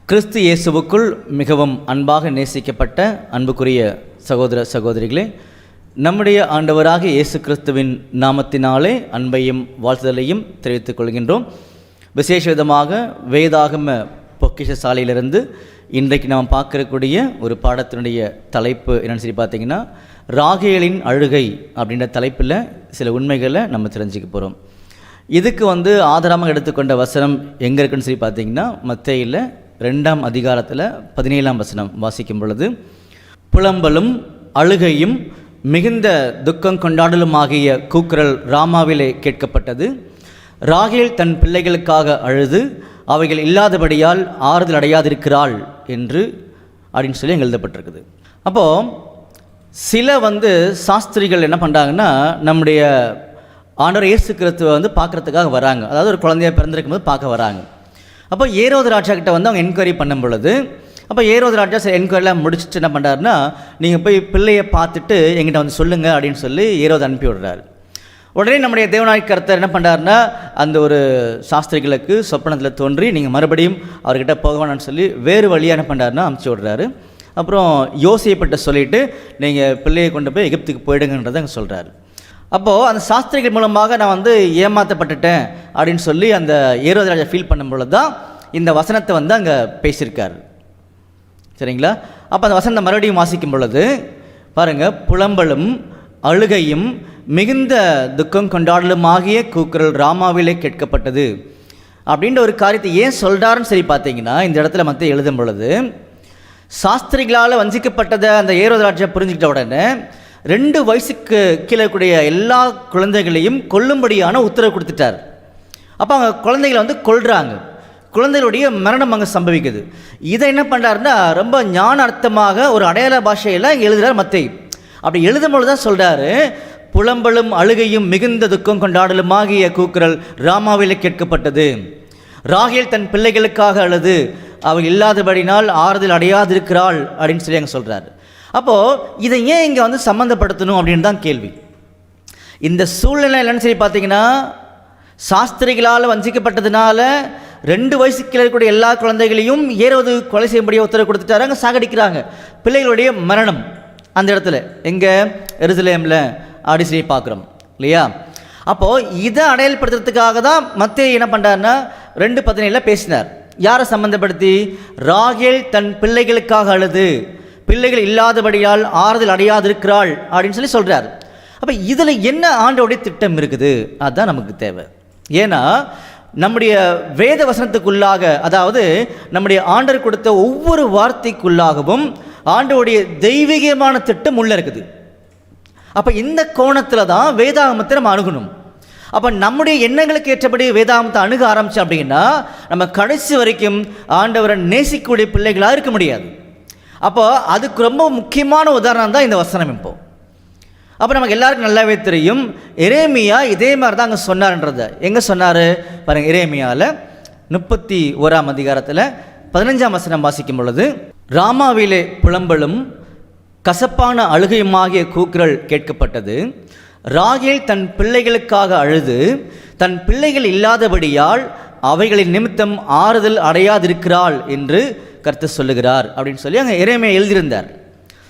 கிறிஸ்து இயேசுவுக்குள் மிகவும் அன்பாக நேசிக்கப்பட்ட அன்புக்குரிய சகோதர சகோதரிகளே, நம்முடைய ஆண்டவராக இயேசு கிறிஸ்துவின் நாமத்தினாலே அன்பையும் வாழ்த்துதலையும் தெரிவித்துக் கொள்கின்றோம். விசேஷ விதமாக வேதாகம பொக்கிஷ சாலையிலிருந்து இன்றைக்கு நாம் பார்க்கக்கூடிய ஒரு பாடத்தினுடைய தலைப்பு என்னென்னு சொல்லி பார்த்தீங்கன்னா, ராகேலின் அழுகை அப்படின்ற தலைப்பில் சில உண்மைகளை நம்ம தெரிஞ்சுக்க போகிறோம். இதுக்கு ஆதாரமாக எடுத்துக்கொண்ட வசனம் எங்கே இருக்குன்னு சொல்லி பார்த்தீங்கன்னா, மத்தேயுல 2ஆம் அதிகாரத்தில் 17ஆம் வசனம் வாசிக்கும் பொழுது, புலம்பலும் அழுகையும் மிகுந்த துக்கம் கொண்டாடலுமாகிய கூக்குரல் ராமாவிலே கேட்கப்பட்டது. ராகேல் தன் பிள்ளைகளுக்காக அழுது அவைகள் இல்லாதபடியால் ஆறுதல் அடையாதிருக்கிறாள் என்று அப்படின்னு சொல்லி எழுதப்பட்டிருக்குது. அப்போது சில சாஸ்திரிகள் என்ன பண்ணுறாங்கன்னா, நம்முடைய ஆண்டவர் இயேசு கிறிஸ்துவை பார்க்குறதுக்காக வராங்க. அதாவது ஒரு குழந்தையாக பிறந்திருக்கும் போது பார்க்க வராங்க. அப்போ ஏரோது ராஜா கிட்ட அவங்க என்கொயரி பண்ணும் பொழுது, அப்போ ஏரோது ராஜா சில என்கொயரிலாம் முடிச்சுட்டு என்ன பண்ணுறாருன்னா, நீங்கள் போய் பிள்ளையை பார்த்துட்டு எங்கிட்ட சொல்லுங்கள் அப்படின்னு சொல்லி ஏரோது அனுப்பி விடுறாரு. உடனே நம்முடைய தேவநாயக கர்த்தர் என்ன பண்ணுறாருன்னா, அந்த ஒரு சாஸ்திரிகளுக்கு சொப்பனத்தில் தோன்றி நீங்கள் மறுபடியும் அவர்கிட்ட போகணும்னு சொல்லி வேறு வழியாக என்ன பண்ணுறாருன்னா அனுப்பிச்சி விடுறாரு. அப்புறம் யோசிப்பட்ட சொல்லிவிட்டு நீங்கள் பிள்ளையை கொண்டு போய் எகிப்துக்கு போயிடுங்கன்றதை அங்கே சொல்கிறாரு. அப்போது அந்த சாஸ்திரிகள் மூலமாக நான் ஏமாற்றப்பட்டுட்டேன் அப்படின்னு சொல்லி அந்த ஏரோது ராஜா ஃபீல் பண்ணும் பொழுது தான் இந்த வசனத்தை அங்கே பேசியிருக்கார். சரிங்களா? அப்போ அந்த வசனத்தை மறுபடியும் வாசிக்கும் பொழுது பாருங்கள், புலம்பலும் அழுகையும் மிகுந்த துக்கம் கொண்டாடலுமாகிய கூக்குரல் ராமாவிலே கேட்கப்பட்டது அப்படின்ற ஒரு காரியத்தை ஏன் சொல்கிறாருன்னு சரி பார்த்தீங்கன்னா, இந்த இடத்துல மத்திய எழுதும் பொழுது சாஸ்திரிகளால் வஞ்சிக்கப்பட்டதை அந்த ஏரோது ராஜா புரிஞ்சுக்கிட்ட உடனே 2 வயசுக்கு கீழே கூடிய எல்லா குழந்தைகளையும் கொல்லும்படியான உத்தரவு கொடுத்துட்டார். அப்போ அவங்க குழந்தைகளை கொல்றாங்க. குழந்தைகளுடைய மரணம் அங்கே சம்பவிக்குது. இதை என்ன பண்ணுறாருன்னா, ரொம்ப ஞான அர்த்தமாக ஒரு அடையாள பாஷையில் இங்கே எழுதுகிறார் மத்தேயு. அப்படி எழுதும்போது தான் சொல்கிறாரு, புலம்பலும் அழுகையும் மிகுந்த துக்கம் கொண்டாடலுமாகிய கூக்குரல் ராமாவிலே கேட்கப்பட்டது. ராகேல் தன் பிள்ளைகளுக்காக அழுது அவள் இல்லாதபடினால் ஆறுதல் அடையாதிருக்கிறாள் அப்படின்னு சொல்லி அங்கே சொல்கிறாரு. அப்போது இதை ஏன் இங்கே சம்மந்தப்படுத்தணும் அப்படின்னு தான் கேள்வி. இந்த சூழ்நிலை என்னன்னு சொல்லி பார்த்தீங்கன்னா, சாஸ்திரிகளால் வஞ்சிக்கப்பட்டதுனால 2 வயசுக்கு கீழே இருக்கக்கூடிய எல்லா குழந்தைகளையும் ஏரோது கொலை செய்யும்படியாக உத்தரவு கொடுத்துட்டாரு. அங்கே சாகடிக்கிறாங்க. பிள்ளைகளுடைய மரணம் அந்த இடத்துல எங்கே எருசலேமில் அப்படி சொல்லி பார்க்குறோம் இல்லையா? அப்போது இதை அடையாளப்படுத்துறதுக்காக தான் மத்தேயு என்ன பண்ணுறாருன்னா 2:17 பேசினார். யாரை சம்மந்தப்படுத்தி? ராகேல் தன் பிள்ளைகளுக்காக அழுது பிள்ளைகள் இல்லாதபடியால் ஆறுதல் அடையாதிருக்கிறாள் அப்படின்னு சொல்லி சொல்கிறார். அப்போ இதில் என்ன ஆண்டவருடைய திட்டம் இருக்குது அதுதான் நமக்கு தேவை. ஏன்னா நம்முடைய வேத வசனத்துக்குள்ளாக, அதாவது நம்முடைய ஆண்டவர் கொடுத்த ஒவ்வொரு வார்த்தைக்குள்ளாகவும் ஆண்டவருடைய தெய்வீகமான திட்டம் உள்ள இருக்குது. அப்போ இந்த கோணத்தில் தான் வேதாகமத்தை நம்ம அணுகணும். அப்போ நம்முடைய எண்ணங்களுக்கு ஏற்றபடி வேதாகமத்தை அணுக ஆரம்பித்தோம் அப்படின்னா நம்ம கடைசி வரைக்கும் ஆண்டவரை நேசிக்கக்கூடிய பிள்ளைகளாக இருக்க முடியாது. அப்போ அதுக்கு ரொம்ப முக்கியமான உதாரணம் தான் இந்த வசனம். அப்போ நமக்கு எல்லாருக்கும் நல்லாவே தெரியும், எரேமியா இதே மாதிரி தான் அங்கே சொன்னார்ன்றதை. எங்கே சொன்னார் பாருங்கள், எரேமியாவில் 31ஆம் அதிகாரத்தில் 15ஆம் வசனம் வாசிக்கும் பொழுது, ராமாவிலே புலம்பலும் கசப்பான அழுகையுமாகிய கூக்குரல் கேட்கப்பட்டது. ராகேல் தன் பிள்ளைகளுக்காக அழுது தன் பிள்ளைகள் இல்லாதபடியால் அவைகளின் நிமித்தம் ஆறுதல் அடையாதிருக்கிறாள் என்று கர்த்தர் சொல்லுகிறார் அப்படின்னு சொல்லி அங்கே எரேமியா எழுதியிருந்தார்.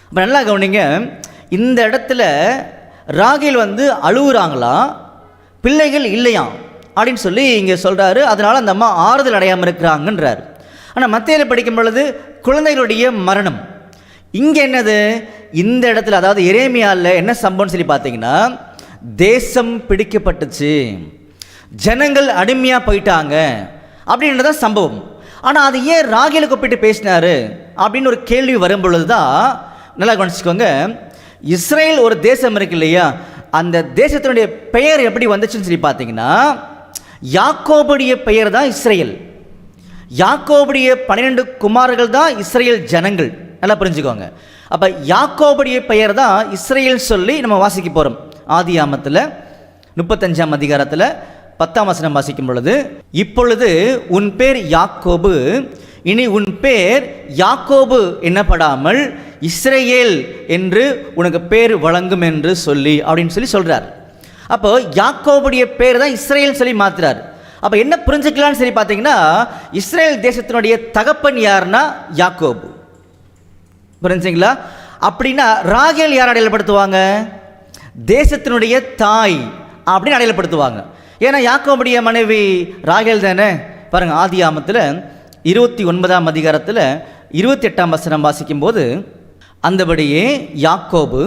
அப்போ நல்லா கவனிங்க, இந்த இடத்துல ராகேல் அழுகுறாங்களா, பிள்ளைகள் இல்லையாம் அப்படின்னு சொல்லி இங்கே சொல்கிறாரு. அதனால் அந்த அம்மா ஆறுதல் அடையாமல் இருக்கிறாங்கன்றார். ஆனால் மத்தேயுல படிக்கும் பொழுது குழந்தைகளுடைய மரணம். இங்கே என்னது? இந்த இடத்துல அதாவது எரேமியாவில் என்ன சம்பவம்னு சொல்லி பார்த்தீங்கன்னா, தேசம் பிடிக்கப்பட்டுச்சு, ஜனங்கள் அடிமையாக போயிட்டாங்க அப்படின்றதான் சம்பவம். ஆனால் அது ஏன் ராகேலுக்கு ஒப்பிட்டு பேசினார் அப்படின்னு ஒரு கேள்வி வரும் பொழுது தான் நல்லா கவனிச்சுக்கோங்க. இஸ்ரேல் ஒரு தேசம் இருக்கு இல்லையா, அந்த தேசத்தினுடைய பெயர் எப்படி வந்துச்சுன்னு சொல்லி பார்த்தீங்கன்னா, யாக்கோபுடைய பெயர் தான் இஸ்ரேல். யாக்கோபுடைய 12 குமாரர்கள் தான் இஸ்ரேல் ஜனங்கள். நல்லா புரிஞ்சுக்கோங்க. அப்போ யாக்கோபுடைய பெயர் தான் இஸ்ரேல் சொல்லி நம்ம வாசிக்க போகிறோம். ஆதியாகமத்தில் 35ஆம் அதிகாரத்தில் 10ஆம் வசனம் வாசிக்கும் பொழுது, இப்பொழுது உன் பேர் யாக்கோபு, இனி உன் பேர் யாக்கோபு என்னப்படாமல் இஸ்ரேல் என்று உனக்கு பேர் வழங்கும் என்று சொல்லி அப்படின்னு சொல்லி சொல்கிறார். அப்போ யாக்கோபுடைய பேர் தான் இஸ்ரேல் சொல்லி மாற்றுறார். அப்போ என்ன புரிஞ்சுக்கலான்னு சரி பார்த்தீங்கன்னா, இஸ்ரேல் தேசத்தினுடைய தகப்பன் யாருன்னா யாக்கோபு. புரிஞ்சுங்களா? அப்படின்னா ராகேல் யார் அடையாளப்படுத்துவாங்க? தேசத்தினுடைய தாய் அப்படின்னு அடையாளப்படுத்துவாங்க. ஏன்னா யாக்கோபுடைய மனைவி ராகேல் தானே. பாருங்கள், ஆதியாகமத்தில் 29ஆம் அதிகாரத்தில் 28ஆம் வசனம் வாசிக்கும்போது, அந்தபடியே யாக்கோபு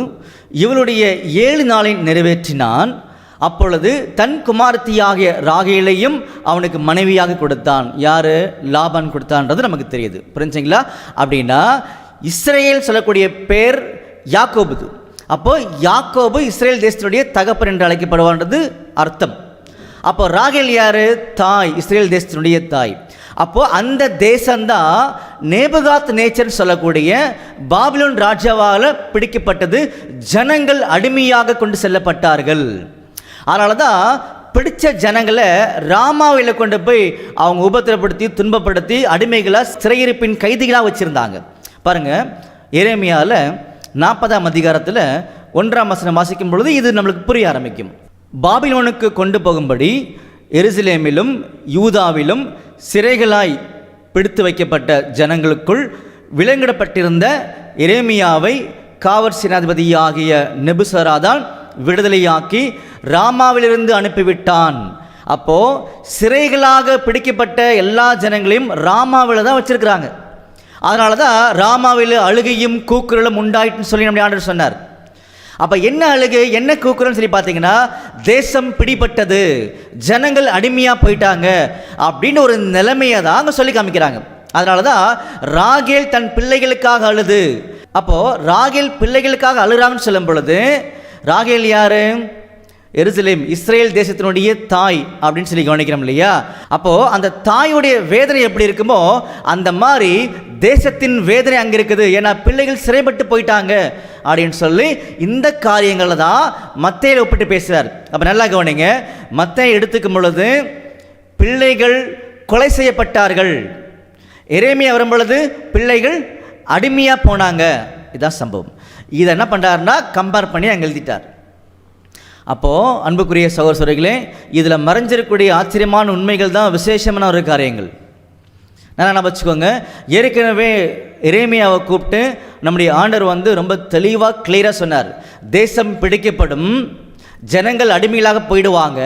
இவளுடைய 7 நாளை நிறைவேற்றினான். அப்பொழுது தன் குமாரத்தியாகிய ராகேலையும் அவனுக்கு மனைவியாக கொடுத்தான். யார்? லாபான் கொடுத்தான்றது நமக்கு தெரியுது. புரிஞ்சுங்களா? அப்படின்னா இஸ்ரேல் சொல்லக்கூடிய பேர் யாக்கோபுது. அப்போ யாக்கோபு இஸ்ரேல் தேசத்துடைய தகப்பன் என்று அழைக்கப்படுவான்றது அர்த்தம். அப்போ ராகேல் யார்? தாய், இஸ்ரேல் தேசத்தினுடைய தாய். அப்போ அந்த தேசம்தான் நேபுகாத் நேச்சர் சொல்லக்கூடிய பாபிலோன் ராஜாவால் பிடிக்கப்பட்டது. ஜனங்கள் அடிமையாக கொண்டு செல்லப்பட்டார்கள். அதனால தான் பிடிச்ச ஜனங்களை ராமாவில் கொண்டு போய் அவங்க உபத்திரப்படுத்தி துன்பப்படுத்தி அடிமைகளாக சிறையிருப்பின் கைதிகளாக வச்சுருந்தாங்க. பாருங்கள், எரேமியாவில் 40ஆம் அதிகாரத்தில் 1ஆம் வசனம் வாசிக்கும் பொழுது இது நம்மளுக்கு புரிய ஆரம்பிக்கும். பாபிலோனுக்கு கொண்டு போகும்படி எருசலேமிலும் யூதாவிலும் சிறைகளாய் பிடித்து வைக்கப்பட்ட ஜனங்களுக்குள் விலங்கிடப்பட்டிருந்த எரேமியாவை காவற் சேனாதிபதியாகிய நெபுசராதான் விடுதலையாக்கி ராமாவிலிருந்து அனுப்பிவிட்டான். அப்போது சிறைகளாக பிடிக்கப்பட்ட எல்லா ஜனங்களையும் ராமாவில் தான் வச்சுருக்கிறாங்க. அதனால தான் ராமாவில் அழுகையும் கூக்குரலும் உண்டாயிட்டுன்னு சொல்லி நம்முடைய ஆண்டவர் சொன்னார். அப்போ என்ன அழுகை என்ன கூக்குரல்னு சொல்லி பார்த்தீங்கன்னா, தேசம் பிடிபட்டது, ஜனங்கள் அடிமையாக போயிட்டாங்க அப்படின்னு ஒரு நிலைமையை தான் அங்கே சொல்லி காமிக்கிறாங்க. அதனால தான் ராகேல் தன் பிள்ளைகளுக்காக அழுது. அப்போது ராகேல் பிள்ளைகளுக்காக அழுகிறாங்கன்னு சொல்லும் பொழுது, ராகேல் யார்? எருசலேம், இஸ்ரேல் தேசத்தினுடைய தாய் அப்படின்னு சொல்லி கவனிக்கிறோம் இல்லையா? அப்போது அந்த தாயுடைய வேதனை எப்படி இருக்குமோ அந்த மாதிரி தேசத்தின் வேதனை அங்கே இருக்குது. ஏன்னா பிள்ளைகள் சிறைப்பட்டு போயிட்டாங்க அப்படின்னு சொல்லி இந்த காரியங்களில் தான் மத்தேயுவை ஒப்பிட்டு பேசுகிறார். அப்போ நல்லா கவனிங்க, மத்தேயு எடுத்துக்கும் பொழுது பிள்ளைகள் கொலை செய்யப்பட்டார்கள், எரேமியா வரும் பொழுது பிள்ளைகள் அடிமையாக போனாங்க. இதுதான் சம்பவம். இதை என்ன பண்ணுறாருன்னா கம்பேர் பண்ணி அங்கே எழுதிட்டார். அப்போது அன்புக்குரிய சகோதரர்களே, இதில் மறைஞ்சிருக்கக்கூடிய ஆச்சரியமான உண்மைகள் தான் விசேஷமான ஒரு காரியங்கள். நல்லா வச்சுக்கோங்க. ஏற்கனவே எரேமியாவை கூப்பிட்டு நம்முடைய ஆண்டவர் ரொம்ப தெளிவாக கிளியராக சொன்னார். தேசம் பிடிக்கப்படும், ஜனங்கள் அடிமைகளாக போயிடுவாங்க,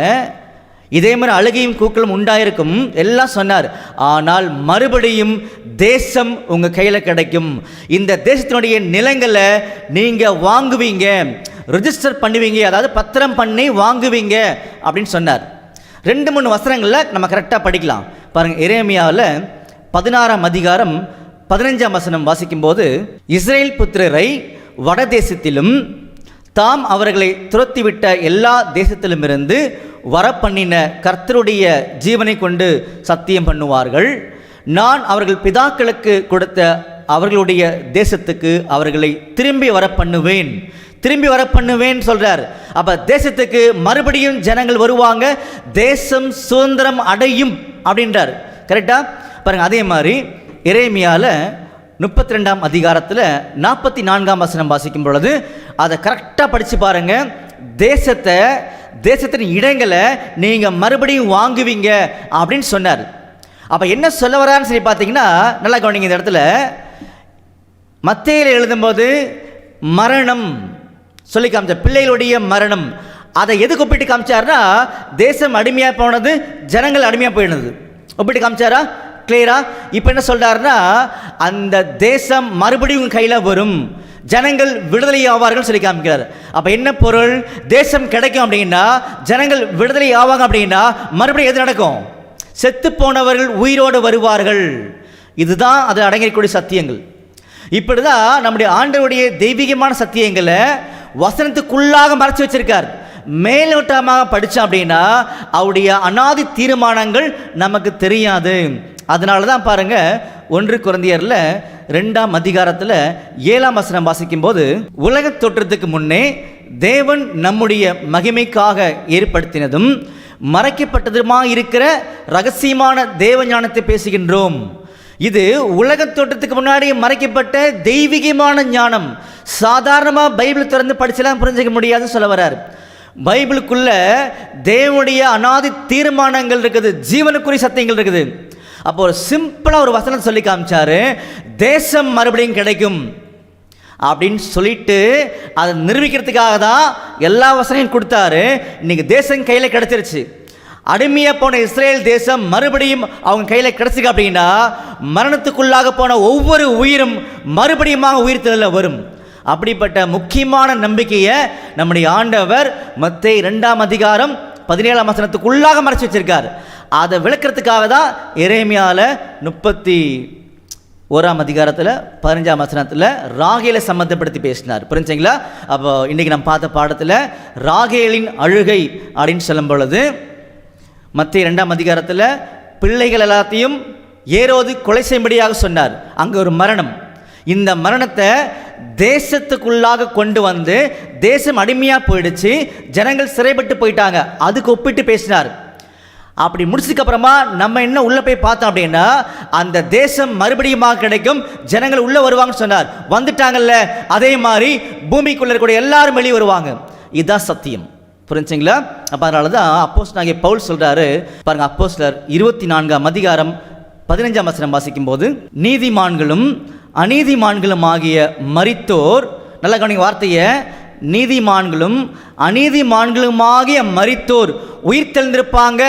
இதே மாதிரி அழுகையும் கூக்களும் உண்டாயிருக்கும் எல்லாம் சொன்னார். ஆனால் மறுபடியும் தேசம் உங்கள் கையில் கிடைக்கும். இந்த தேசத்தினுடைய நிலங்களை நீங்கள் வாங்குவீங்க, ரிஜிஸ்டர் பண்ணுவீங்க, அதாவது பத்திரம் பண்ணி வாங்குவீங்க அப்படின்னு சொன்னார். 2-3 வசனங்களில் நம்ம கரெக்டாக படிக்கலாம். பாருங்கள், எரேமியாவில் 16ஆம் அதிகாரம் 15ஆம் வசனம் வாசிக்கும்போது, இஸ்ரேல் புத்திரரை வடதேசத்திலும் தாம் அவர்களை துரத்திவிட்ட எல்லா தேசத்திலுமிருந்து வரப்பண்ணின கர்த்தருடைய ஜீவனை கொண்டு சத்தியம் பண்ணுவார்கள், நான் அவர்கள் பிதாக்களுக்கு கொடுத்த அவர்களுடைய தேசத்துக்கு அவர்களை திரும்பி வர பண்ணுவேன் சொல்றார். அப்ப தேசத்துக்கு மறுபடியும் ஜனங்கள் வருவாங்க, தேசம் சுதந்திரம் அடையும் அப்படின்றார். கரெக்டா? பாருங்க, அதே மாதிரி எரேமியாவில் 32ஆம் அதிகாரத்தில் 44ஆம் வசனம் வாசிக்கும் பொழுது அதை கரெக்டாக படித்து பாருங்க. தேசத்தின் இடங்களை நீங்கள் மறுபடியும் வாங்குவீங்க அப்படின்னு சொன்னார். அப்போ என்ன சொல்ல வரான்னு சொல்லி பார்த்தீங்கன்னா, நல்லா கவனிங்க. இந்த இடத்துல மத்தேயுல எழுதும்போது மரணம் சொல்லி காமிச்ச பிள்ளைகளுடைய மரணம், அதை எதுக்கு ஒப்பிட்டு காமிச்சார்னா, தேசம் அடிமையாக போனது, ஜனங்கள் அடிமையாக போயிடுது ஒப்பிட்டு காமிச்சாரா? கிளியரா? இப்போ என்ன சொல்றாருன்னா, அந்த தேசம் மறுபடியும் கையில் வரும், ஜனங்கள் விடுதலை ஆவார்கள் சொல்லி காமிக்கிறார். அப்போ என்ன பொருள்? தேசம் கிடைக்கும் அப்படின்னா, ஜனங்கள் விடுதலை ஆவாங்க அப்படின்னா மறுபடியும் எது நடக்கும்? செத்து போனவர்கள் உயிரோடு வருவார்கள். இதுதான் அது அடங்கிக்கூடிய சத்தியங்கள். இப்படிதான் நம்முடைய ஆண்டவருடைய தெய்வீகமான சத்தியங்களை வசனத்துக்குள்ளாக மறைச்சு வச்சிருக்கார். மேலோட்டமாக படித்தோம் அப்படின்னா அவருடைய அநாதி தீர்மானங்கள் நமக்கு தெரியாது. அதனால தான் பாருங்க, 1 கொரிந்தியரில் 2ஆம் அதிகாரத்தில் 7ஆம் வசனம் வாசிக்கும் போது, உலக தோற்றத்துக்கு முன்னே தேவன் நம்முடைய மகிமைக்காக ஏற்படுத்தினதும் மறைக்கப்பட்டதுமாக இருக்கிற ரகசியமான தேவ ஞானத்தை பேசுகின்றோம். இது உலக தோற்றத்துக்கு முன்னாடி மறைக்கப்பட்ட தெய்வீகமான ஞானம். சாதாரணமாக பைபிள் திறந்து படிச்செல்லாம் புரிஞ்சிக்க முடியாதுன்னு சொல்ல வர்றார். பைபிளுக்குள்ள தேவனுடைய அனாதி தீர்மானங்கள் இருக்குது, ஜீவனுக்குரிய சத்தியங்கள் இருக்குது. அப்போ ஒரு சிம்பிளாக ஒரு வசனம் சொல்லி காமிச்சாரு, தேசம் மறுபடியும் கிடைக்கும் அப்படின்னு சொல்லிட்டு அதை நிரூபிக்கிறதுக்காக தான் எல்லா வசனையும் கொடுத்தாரு. இன்னைக்கு தேசம் கையில் கிடைச்சிருச்சு. அடிமையாக போன இஸ்ரேல் தேசம் மறுபடியும் அவங்க கையில் கிடைச்சிருக்கு அப்படின்னா மரணத்துக்குள்ளாக போன ஒவ்வொரு உயிரும் மறுபடியும் உயிர்த்தெழுதல் வரும். அப்படிப்பட்ட முக்கியமான நம்பிக்கையை நம்முடைய ஆண்டவர் மத்தேயு 2ஆம் அதிகாரம் 17ஆம் வசனத்துக்குள்ளாக மறைச்சு வச்சிருக்கார். அதை விளக்கிறதுக்காக தான் எரேமியாவில் 31ஆம் அதிகாரத்தில் 15ஆம் வசனத்தில் ராகேலை சம்மந்தப்படுத்தி பேசினார். புரிஞ்சுங்களா? அப்போ இன்றைக்கி நம்ம பார்த்த பாடத்தில் ராகேலின் அழுகை அப்படின்னு சொல்லும் பொழுது மத்தேயு 2ஆம் அதிகாரத்தில் பிள்ளைகள் எல்லாத்தையும் ஏரோது கொலை செய்யும்படியாக சொன்னார். அங்கே ஒரு மரணம். இந்த மரணத்தை தேசத்துக்குள்ளாக கொண்டு வந்து தேசம் அடிமையாக போயிடுச்சு, ஜனங்கள் சிறைப்பட்டு போயிட்டாங்க, அதுக்கு ஒப்பிட்டு பேசினார். அப்படி முடிச்சதுக்கப்புறமா நம்ம என்ன உள்ளே போய் பார்த்தோம் அப்படின்னா அந்த தேசம் மறுபடியும் கிடைக்கும், ஜனங்கள் உள்ளே வருவாங்கன்னு சொன்னார். வந்துட்டாங்கல்ல, அதே மாதிரி பூமிக்குள்ளே இருக்கக்கூடிய எல்லாரும் வெளியே வருவாங்க. இதுதான் சத்தியம். புரிஞ்சுங்களா? அப்போ அதனால தான் அப்போஸ்தலனாகிய பவுல் சொல்கிறாரு பாருங்கள், அப்போஸ்தலர் 24ஆம் அதிகாரம் 15ஆம் வசனம் வாசிக்கும் போது, நீதிமான்களும் அநீதிமான்களும் ஆகிய மரித்தோர், நல்லா கவனிங்க வார்த்தையை, நீதிமான்களும் அநீதிமான்களுமாகிய மரித்தோர் உயிர் தெழுந்திருப்பாங்க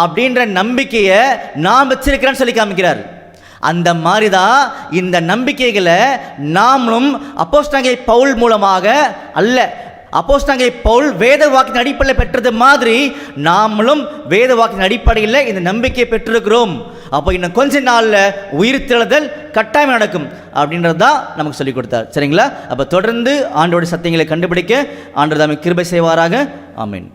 அப்படின்ற நம்பிக்கையை நாம் வச்சிருக்கிறேன்னு சொல்லி காமிக்கிறார். அந்த மாதிரி தான் இந்த நம்பிக்கைகளை நாமளும் அப்போஸ்தலனாகிய பவுல் மூலமாக அல்ல, அப்போஸ்தலனாகிய பவுல் வேத வாக்கின் அடிப்படையில் பெற்றது மாதிரி நாமளும் வேத வாக்கின் அடிப்படையில் இந்த நம்பிக்கையை பெற்றிருக்கிறோம். அப்போ இன்னும் கொஞ்ச நாளில் உயிர்த்தெழுதல் கட்டாயம் நடக்கும் அப்படின்றது தான் நமக்கு சொல்லிக் கொடுத்தார். சரிங்களா? அப்போ தொடர்ந்து ஆண்டவருடைய சத்தியங்களை கண்டுபிடிக்க ஆண்டவர் தாமே கிருபை செய்வாராக. ஆமென்.